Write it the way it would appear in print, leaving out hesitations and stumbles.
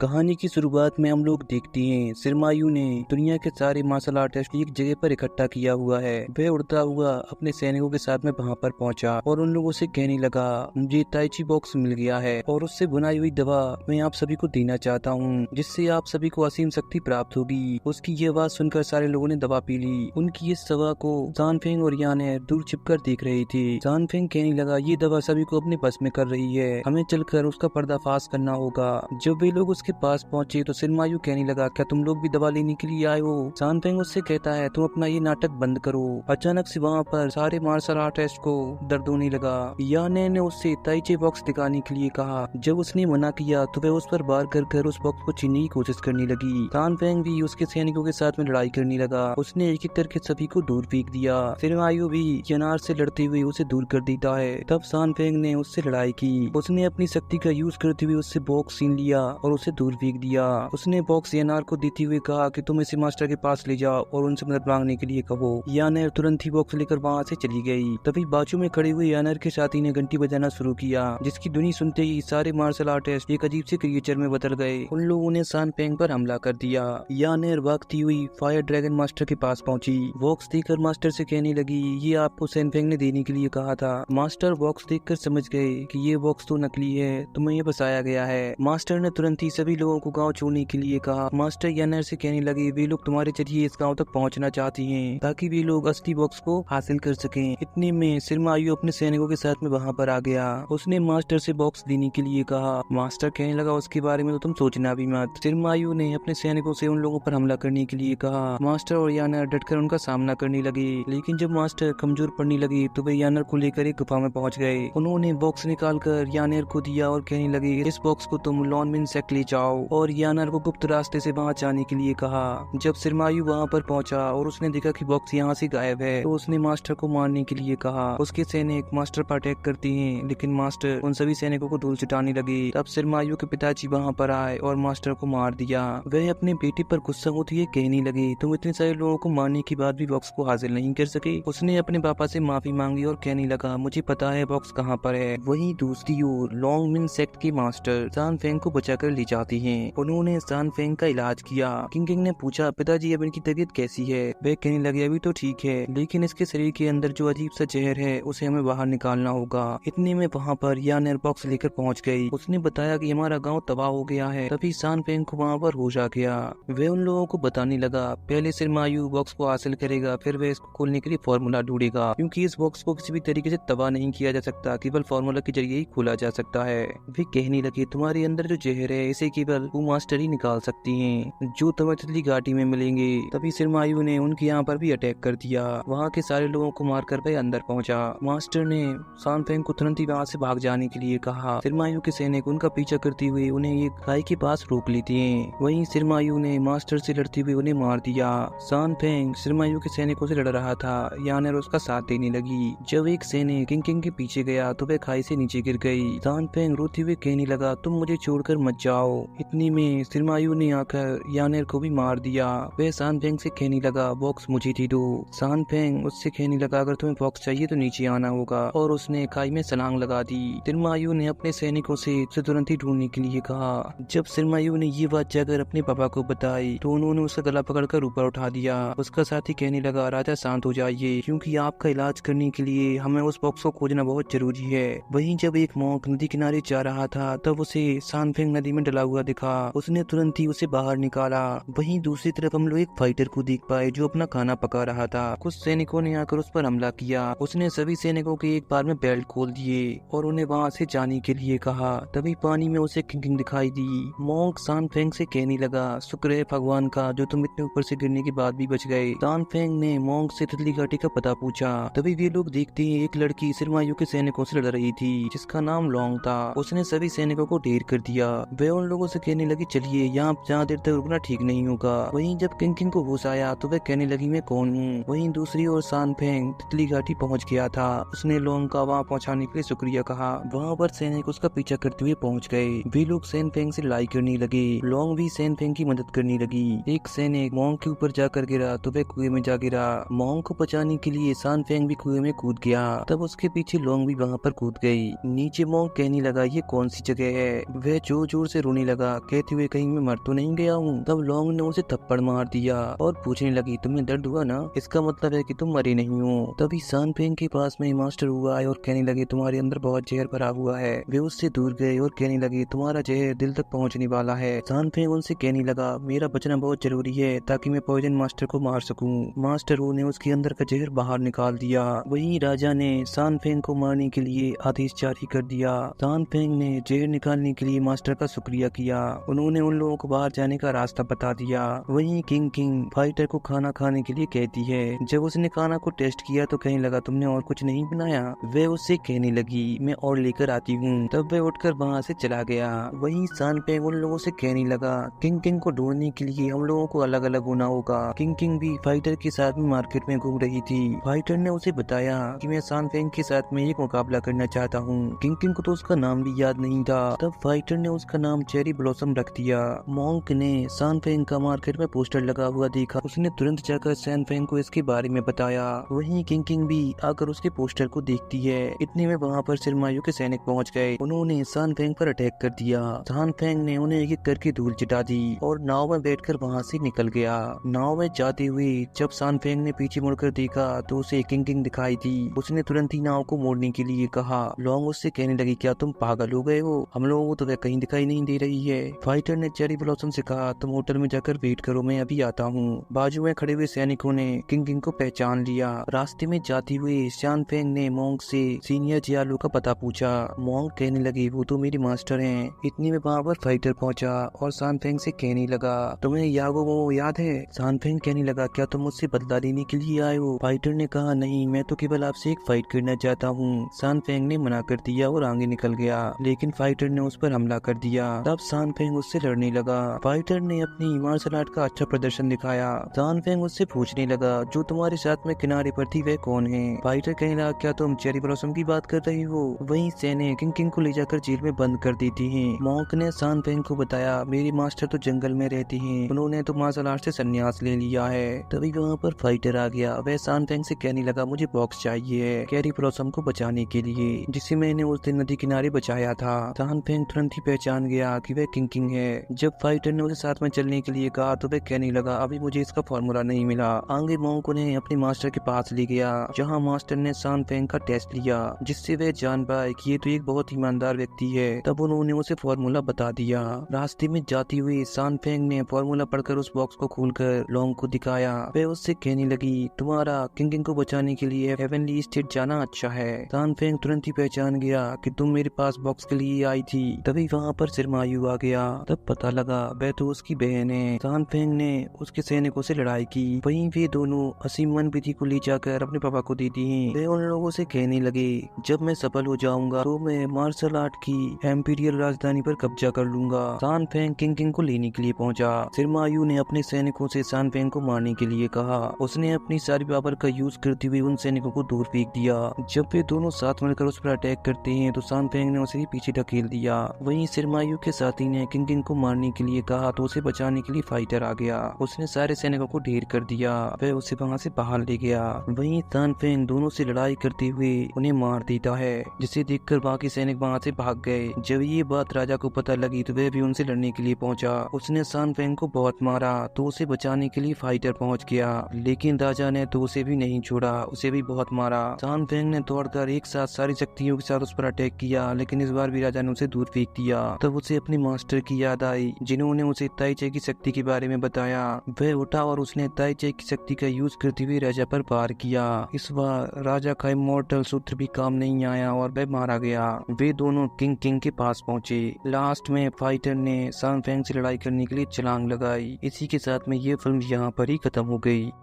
कहानी की शुरुआत में हम लोग देखते हैं सिरमायू ने दुनिया के सारे मार्शल आर्टिस्ट एक जगह पर इकट्ठा किया हुआ है। वह उड़ता हुआ अपने सैनिकों के साथ में वहां पर पहुंचा और उन लोगों से कहने लगा, मुझे ताइची बॉक्स मिल गया है और उससे बुनाई हुई दवा मैं आप सभी को देना चाहता हूँ, जिससे आप सभी को असीम शक्ति प्राप्त होगी। उसकी ये आवाज सुनकर सारे लोगों ने दवा पी ली। उनकी इस दवा को जानफेंग और याने दूर छिपकर देख रही थी। जानफेंग कहने लगा, ये दवा सभी को अपने बस में कर रही है, हमें चलकर उसका पर्दाफाश करना होगा। जब वे लोग उसके पास पहुंचे तो सिरमायू कहने लगा, क्या तुम लोग भी दवा लेने के लिए आए हो? जानफेंग उससे कहता है, तुम अपना ये नाटक बंद करो। अचानक से वहाँ पर सारे मार्शल आर्टिस्ट को दर्द होने लगा। याने ने उससे ताइची बॉक्स दिखाने के लिए कहा। जब उसने मना किया तो वह उस पर वार कर उस बॉक्स को छीनने की कोशिश करने लगी। जानफेंग भी उसके सैनिकों के साथ में लड़ाई करने लगा। उसने एक एक करके सभी को दूर फेंक दिया। सिरमायू भी यानार से लड़ते हुए उसे दूर कर देता है। तब जानफेंग ने उससे लड़ाई की। उसने अपनी शक्ति का यूज करते हुए उससे बॉक्स छीन लिया और उसे दूर फेंक दिया। उसने बॉक्स यानार को देते हुए कहा कि तुम इसे मास्टर के पास ले जाओ और उनसे मदद मांगने के लिए कहो। यानार तुरंत ही बॉक्स लेकर वहाँ से चली गई। तभी बाजू में खड़े हुए यानार के साथी ने घंटी बजाना शुरू किया, जिसकी ध्वनि सुनते ही सारे मार्शल आर्टिस्ट एक अजीब से क्रिएचर में बदल गए। उन लोगों ने जानफेंग पर हमला कर दिया। यानार भागती हुई फायर ड्रैगन मास्टर के पास पहुंची। बॉक्स देखकर मास्टर से कहने लगी, ये आपको जानफेंग ने देने के लिए कहा था। मास्टर बॉक्स देखकर समझ गए कि ये बॉक्स तो नकली है, तुम्हें ये बसाया गया है। मास्टर ने तुरंत ही सभी लोगों को गांव छोड़ने के लिए कहा। मास्टर यानार से कहने लगे, वे लोग तुम्हारे जरिए इस गांव तक पहुंचना चाहती हैं ताकि वे लोग असली बॉक्स को हासिल कर सकें। इतने में सिरमायू अपने सैनिकों के साथ में वहां पर आ गया। उसने मास्टर से बॉक्स देने के लिए कहा। मास्टर कहने लगा, उसके बारे में तो तुम सोचना भी मत। सिरमायू ने अपने सैनिकों से उन लोगों पर हमला करने के लिए कहा। मास्टर और यानार डटकर उनका सामना करने लगे, लेकिन जब मास्टर कमजोर पड़ने लगे तो वे यानार को लेकर एक गुफा में पहुंच गए। उन्होंने बॉक्स निकालकर यानार को दिया और कहने लगे, इस बॉक्स को तुम लॉन्गमिन सेक्ट ले जाओ, और यानार को गुप्त रास्ते से वहां जाने के लिए कहा। जब सिरमायू वहां पर पहुंचा और उसने देखा कि बॉक्स यहाँ से गायब है तो उसने मास्टर को मारने के लिए कहा। उसके सैनिक मास्टर पर अटैक करते हैं, लेकिन मास्टर उन सभी सैनिकों को धूल चटाने लगे। तब सिरमायू के पिताजी वहां पर आए और मास्टर को मार दिया। वह अपने बेटे पर गुस्सा होते हुए कहने लगे, तुम इतने सारे लोगों को मारने के बाद भी बॉक्स को हासिल नहीं कर सके। उसने अपने पापा से माफी मांगी और कहने लगा, मुझे पता है बॉक्स कहाँ पर है। वहीं दूसरी ओर लॉन्गमिन सेक्ट के मास्टर जानफेंग को बचाकर ले जाती हैं। उन्होंने जानफेंग का इलाज किया। किंग ने पूछा, पिताजी अब इनकी तबीयत कैसी है? वे कहने लगे, अभी तो ठीक है, लेकिन इसके शरीर के अंदर जो अजीब सा जहर है उसे हमें बाहर निकालना होगा। इतने में वहाँ पर यानार बॉक्स लेकर पहुँच गई। उसने बताया कि हमारा गाँव तबाह हो गया है। तभी जानफेंग को वहाँ पर होश आ गया। वे उन लोगों को बताने लगा, पहले सिरमायू बॉक्स को हासिल करेगा, फिर वह इसको खोलने के लिए फॉर्मूला ढूंढेगा, क्योंकि इस बॉक्स को किसी भी तरीके से तबाह नहीं किया जा सकता, केवल फॉर्मूला के जरिए ही खोला जा सकता है। वे कहने लगे, तुम्हारे अंदर जो जहर है इसे केवल वो मास्टर ही निकाल सकती हैं, जो तुम्हें तितली घाटी में मिलेंगे। तभी सिरमायू ने उनके यहाँ पर भी अटैक कर दिया। वहाँ के सारे लोगों को मारकर वह अंदर पहुंचा। मास्टर ने जानफेंग को तुरंत ही वहाँ से भाग जाने के लिए कहा। सिरमायू के सैनिक उनका पीछा करते हुए उन्हें एक खाई के पास रोक लेते हैं। वहीं सिरमायू ने मास्टर से लड़ते हुए उन्हें मार दिया। जानफेंग सिरमायू के सैनिकों से लड़ रहा था। यानार उसका साथ देने लगी। जब एक सैनिक किंग के पीछे गया तो वह खाई से नीचे गिर गई। जानफेंग रोते हुए कहने लगा, तुम मुझे छोड़कर मत जाओ। इतनी में सिरमायू ने आकर यानार को भी मार दिया। वह जानफेंग से कहने लगा, बॉक्स मुझे दे दो। जानफेंग उससे कहने लगा, अगर तुम्हें बॉक्स चाहिए तो नीचे आना होगा, और उसने खाई में छलांग लगा दी। सिरमायू ने अपने सैनिकों से उसे तुरंत ही ढूंढने के लिए कहा। जब सिरमायू ने ये बात जाकर अपने पापा को बताई तो उन्होंने उसका गला पकड़कर ऊपर उठा दिया। उसका साथी कहने लगा, राजा शांत हो जाइए, क्योंकि आपका इलाज करने के लिए हमें उस बॉक्स को खोजना बहुत जरूरी है। वहीं जब एक मॉन्क नदी किनारे जा रहा था तब उसे जानफेंग नदी में डला हुआ दिखा। उसने तुरंत ही उसे बाहर निकाला। वहीं दूसरी तरफ हम लोग एक फाइटर को देख पाए जो अपना खाना पका रहा था। कुछ सैनिकों ने आकर उस पर हमला किया। उसने सभी सैनिकों के एक बार में बेल्ट खोल दिए और उन्हें वहाँ से जाने के लिए कहा। तभी पानी में उसे किंग दिखाई दी। मॉन्क जानफेंग से कहने लगा, शुक्र है भगवान का जो तुम इतने ऊपर से गिरने के बाद भी बच गए। जानफेंग ने मॉन्क से तितली घाटी का पता पूछा। तभी वे लोग देखते हैं एक लड़की सिरमायू के सैनिकों से लड़ रही थी, जिसका नाम लॉन्ग था। उसने सभी सैनिकों को ढेर कर दिया। वे उन लोगों से कहने लगी, चलिए यहाँ ज्यादा देर तक रुकना ठीक नहीं होगा। वहीं जब किंग को होश आया तो वह कहने लगी, मैं कौन हूँ। वहीं दूसरी ओर जानफेंग तितली घाटी पहुँच गया था। उसने लॉन्ग का वहाँ पहुँचाने के लिए शुक्रिया कहा। वहाँ पर सैनिक उसका पीछा करते हुए पहुँच गए। वे लोग जानफेंग से लड़ाई करने लगे। लॉन्ग भी जानफेंग की मदद करने लगी। एक सैनिक मॉन्क के ऊपर जाकर गिरा तो वह कुएं में जा गिरा। मॉन्क को बचाने के लिए जानफेंग भी कुएं में कूद गया। तब उसके पीछे लॉन्ग भी वहाँ पर कूद गई। नीचे मॉन्क कहने लगा, ये कौन सी जगह है। वह जोर जोर से रोने कहने लगा, कहते हुए कहीं मैं मर तो नहीं गया हूँ। तब लॉन्ग ने उसे थप्पड़ मार दिया और पूछने लगी, तुम्हें दर्द हुआ ना, इसका मतलब है कि तुम मरे नहीं हो। तभी सान फेंग के पास में मास्टर हुआ आए और कहने लगे, तुम्हारे अंदर बहुत जहर भरा हुआ है। वे उससे दूर गए और कहने लगे, तुम्हारा जहर दिल तक पहुंचने वाला है। सान फेंग उनसे कहने लगा, मेरा बचना बहुत जरूरी है ताकि मैं पॉइजन मास्टर को मार सकूं। मास्टर हो ने उसके अंदर का जहर बाहर निकाल दिया। वहीं राजा ने सान फेंग को मारने के लिए आदेश जारी कर दिया। सान फेंग ने जहर निकालने के लिए मास्टर का शुक्रिया किया। उन्होंने उन लोगों को बाहर जाने का रास्ता बता दिया। वहीं किंग किंग फाइटर को खाना खाने के लिए कहती है। जब उसने खाना को टेस्ट किया तो कहने लगा, तुमने और कुछ नहीं बनाया। वे उससे कहने लगी, मैं और लेकर आती हूँ। तब वे उठकर वहाँ से चला गया। वहीं सान फेंग उन लोगों से कहने लगा, किंग किंग को ढूंढने के लिए हम लोगों को अलग अलग होना होगा। किंग किंग भी फाइटर के साथ में मार्केट में घूम रही थी। फाइटर ने उसे बताया कि मैं सान फेंग के साथ में एक मुकाबला करना चाहता हूँ। किंग किंग को तो उसका नाम भी याद नहीं था। तब फाइटर ने उसका नाम चेरी ब्लॉसम रख दिया। मॉन्क ने सान फेंग का मार्केट में पोस्टर लगा हुआ देखा। उसने तुरंत जाकर सान फेंग को इसके बारे में बताया। वहीं किंग किंग भी आकर उसके पोस्टर को देखती है। इतने में वहाँ पर सिरमायू के सैनिक पहुँच गए। उन्होंने सान फेंग पर अटैक कर दिया। सान फेंग ने उन्हें एक एक करके धूल चिटा दी और नाव में बैठकर वहाँ से निकल गया। नाव में जाते हुए जब सान फेंग ने पीछे मुड़कर देखा तो उसे किंग किंग दिखाई दी। उसने तुरंत ही नाव को मोड़ने के लिए कहा। लॉन्ग उससे कहने लगी, क्या तुम पागल हो गए हो, हम लोगों को तो वह कहीं दिखाई नहीं दे रही है। फाइटर ने चेरी ब्लॉसम से कहा, तुम होटल में जाकर वेट करो, मैं अभी आता हूँ। बाजू में खड़े हुए सैनिकों ने किंग किंग को पहचान लिया। रास्ते में जाते हुए सान फेंग ने मोंग से सीनियर जियालू का पता पूछा। मोंग कहने लगी, वो तो मेरे मास्टर हैं। इतनी में वहाँ पर फाइटर पहुंचा और सान फेंग से कहने लगा, तुम्हें यागो वो याद है। सान फेंग कहने लगा, क्या तुम मुझसे बदला लेने के लिए आए हो। फाइटर ने कहा, नहीं, मैं तो केवल आपसे एक फाइट करना चाहता हूँ। सान फेंग ने मना कर दिया और आगे निकल गया, लेकिन फाइटर ने उस पर हमला कर दिया। तब सान फेंग उससे लड़ने लगा। फाइटर ने अपनी मार्शल आर्ट का अच्छा प्रदर्शन दिखाया। सान फेंग उससे पूछने लगा, जो तुम्हारे साथ में किनारे पर थी वह कौन है। फाइटर कहने लगा, क्या तुम चेरी ब्लॉसम की बात कर रही हो। वहीं सैनिक किंग किंग को ले जाकर जेल में बंद कर देती हैं। मॉन्क ने सान फेंग को बताया, मेरे मास्टर तो जंगल में रहती हैं, उन्होंने तो मार्शल आर्ट से संन्यास ले लिया है। तभी वहाँ पर फाइटर आ गया। वह सान फेंग से कहने लगा, मुझे बॉक्स चाहिए चेरी ब्लॉसम को बचाने के लिए, जिसे मैंने उस दिन नदी किनारे बचाया था। सान फेंग तुरंत ही पहचान गया कि वह किंग किंग है। जब फाइटर ने उसे साथ में चलने के लिए कहा तो वह कहने लगा, अभी मुझे इसका फॉर्मूला नहीं मिला। आगे मॉन्क उन्हें अपने मास्टर के पास ले गया, जहाँ मास्टर ने सान फेंग का टेस्ट लिया, जिससे वह जान पाए कि ये तो एक बहुत ईमानदार व्यक्ति है। तब उन्होंने उसे फॉर्मूला बता दिया। रास्ते में जाती हुई सान फेंग ने फॉर्मूला पढ़कर उस बॉक्स को खोलकर लॉन्ग को दिखाया। वह उससे कहने लगी, तुम्हारा किंग किंग को बचाने के लिए हेवनली स्टेट जाना अच्छा है। सान फेंग तुरंत ही पहचान गया कि तुम मेरे पास बॉक्स के लिए आई थी। तभी वहाँ पर सिरमायू आ गया। तब पता लगा वह तो उसकी बहन है। सान फेंग ने उसके सैनिकों से लड़ाई की। वहीं वे दोनों असीमन विधि को ले जाकर अपने पापा को देती हैं। वे उन लोगों से कहने लगे, जब मैं सफल हो जाऊंगा तो मैं मार्शल आर्ट की एम्पीरियल राजधानी पर कब्जा कर लूंगा। सान फेंग किंग किंग को लेने के लिए पहुंचा। सिरमायू ने अपने सैनिकों से सान फेंग को मारने के लिए कहा। उसने अपनी सारी पावर का यूज करते हुए उन सैनिकों को दूर फेंक दिया। जब वे दोनों साथ मिलकर उस पर अटैक करते हैं तो सान फेंग ने उसे पीछे ढकेल दिया। वहीं सिरमायू के साथी ने किंग किंग को मारने के लिए कहा तो उसे बचाने के लिए फाइटर आ गया। उसने सारे सैनिकों को ढेर कर दिया। वह उसे वहाँ से बाहर ले गया। वहीं सान फेंग दोनों से लड़ाई करते हुए उन्हें मार देता है, जिसे देखकर बाकी सैनिक वहाँ से भाग गए। जब ये बात राजा को पता लगी तो वह भी उनसे लड़ने के लिए पहुंचा। उसने सान फेंग को बहुत मारा तो उसे बचाने के लिए फाइटर पहुंच गया, लेकिन राजा ने तो उसे भी नहीं छोड़ा, उसे भी बहुत मारा। सान फेंग ने दौड़कर एक साथ सारी शक्तियों के साथ उस पर अटैक किया, लेकिन इस बार भी राजा ने उसे दूर फेंक दिया। तब उसे अपने मास्टर की याद आई, जिन्होंने उसे ताई चे की शक्ति के बारे में बताया। वह उठा और उसने ताई चे की शक्ति का यूज करते हुए राजा पर वार किया। इस बार राजा का इमॉर्टल सूत्र भी काम नहीं आया और वह मारा गया। वे दोनों किंग किंग के पास पहुंचे। लास्ट में फाइटर ने सान फेंग से लड़ाई करने के लिए छलांग लगाई। इसी के साथ में ये फिल्म यहाँ पर ही खत्म हो गई।